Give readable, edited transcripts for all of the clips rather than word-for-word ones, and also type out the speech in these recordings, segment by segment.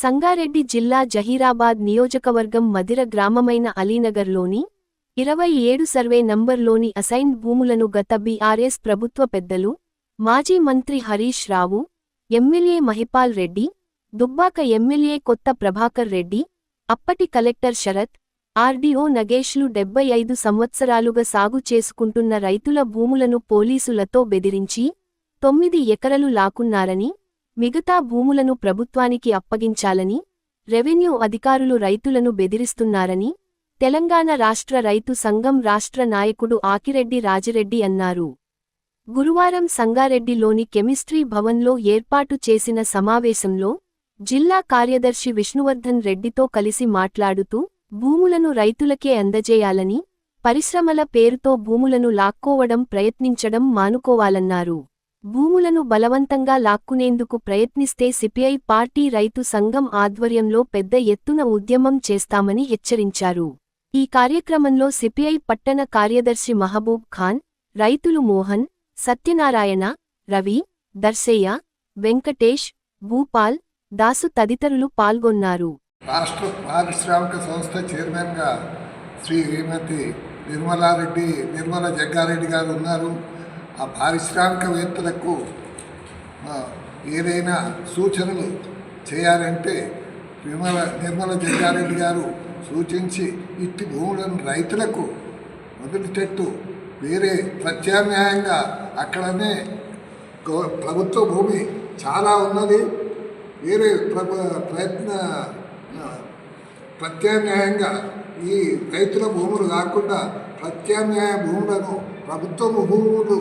సంగారెడ్డి జిల్లా జహీరాబాద్ నియోజకవర్గం Madhira గ్రామమైన అలీనగర్లోని 27 survey నంబర్లోని assigned భూములను గత బీఆర్ఎస్ ప్రభుత్వ పెద్దలు, మాజీ మంత్రి హరీష్ రావు, ఎమ్మెల్యే మహిపాల్ రెడ్డి, దుబ్బాక ఎమ్మెల్యే కొత్త ప్రభాకర్ రెడ్డి, అప్పటి కలెక్టర్ శరత్, ఆర్డీఓ నగేష్లు 75 సంవత్సరాలుగా సాగు చేసుకుంటున్న రైతుల భూములను పోలీసులతో బెదిరించి 9 ఎకరలు లాక్కున్నారని, మిగతా భూములను ప్రభుత్వానికి అప్పగించాలని రెవెన్యూ అధికారులు రైతులను బెదిరిస్తున్నారని తెలంగాణ రాష్ట్ర రైతు సంఘం రాష్ట్ర నాయకుడు ఆకిరెడ్డి రాజిరెడ్డి అన్నారు. గురువారం సంగారెడ్డిలోని కెమిస్ట్రీ భవన్లో ఏర్పాటు చేసిన సమావేశంలో జిల్లా కార్యదర్శి విష్ణువర్ధన్ రెడ్డితో కలిసి మాట్లాడుతూ భూములను రైతులకే అందజేయాలని, పరిశ్రమల పేరుతో భూములను లాక్కోవడం ప్రయత్నించడం మానుకోవాలన్నారు. భూములను బలవంతంగా లాక్కునేందుకు ప్రయత్నిస్తే సిపిఐ పార్టీ రైతు సంఘం ఆధ్వర్యంలో పెద్ద ఎత్తున ఉద్యమం చేస్తామని హెచ్చరించారు. ఈ కార్యక్రమంలో సిపిఐ పట్టణ కార్యదర్శి మహబూబ్ ఖాన్, రైతులు మోహన్, సత్యనారాయణ, రవి, దర్శయ్య, వెంకటేష్, భూపాల్, దాసు తదితరులు పాల్గొన్నారు. రాష్ట్ర పారిశ్రామిక సంస్థ చైర్మన్గా శ్రీమతి నిర్మల జగ్గారెడ్డి గారు ఉన్నారు. ఆ పారిశ్రామికవేత్తలకు ఏదైనా సూచనలు చేయాలంటే నిర్మల జగ్గారెడ్డి గారు సూచించి ఇట్టి భూములను రైతులకు వదిలిపెట్టు, వేరే ప్రత్యామ్నాయంగా అక్కడనే ప్రభుత్వ భూమి చాలా ఉన్నది, వేరే ప్రత్యామ్నాయంగా ఈ రైతుల భూములు కాకుండా ప్రత్యామ్నాయ భూములను ప్రభుత్వ భూములు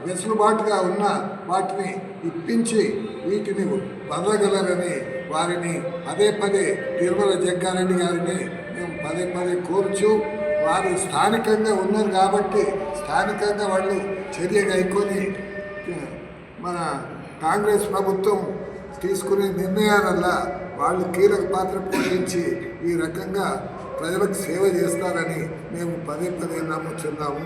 వెసులుబాటుగా ఉన్న వాటిని ఇప్పించి వీటిని పొందగలరని వారిని పదే నిర్మల జగ్గారెడ్డి గారిని మేము పదే కోరుచు, వారు స్థానికంగా ఉన్నారు కాబట్టి స్థానికంగా వాళ్ళు చర్య కైకొని మన కాంగ్రెస్ ప్రభుత్వం తీసుకునే నిర్ణయాలల్ల వాళ్ళు కీలక పాత్ర పోషించి ఈ రకంగా ప్రజలకు సేవ చేస్తారని మేము పదే నమ్ముతున్నాము.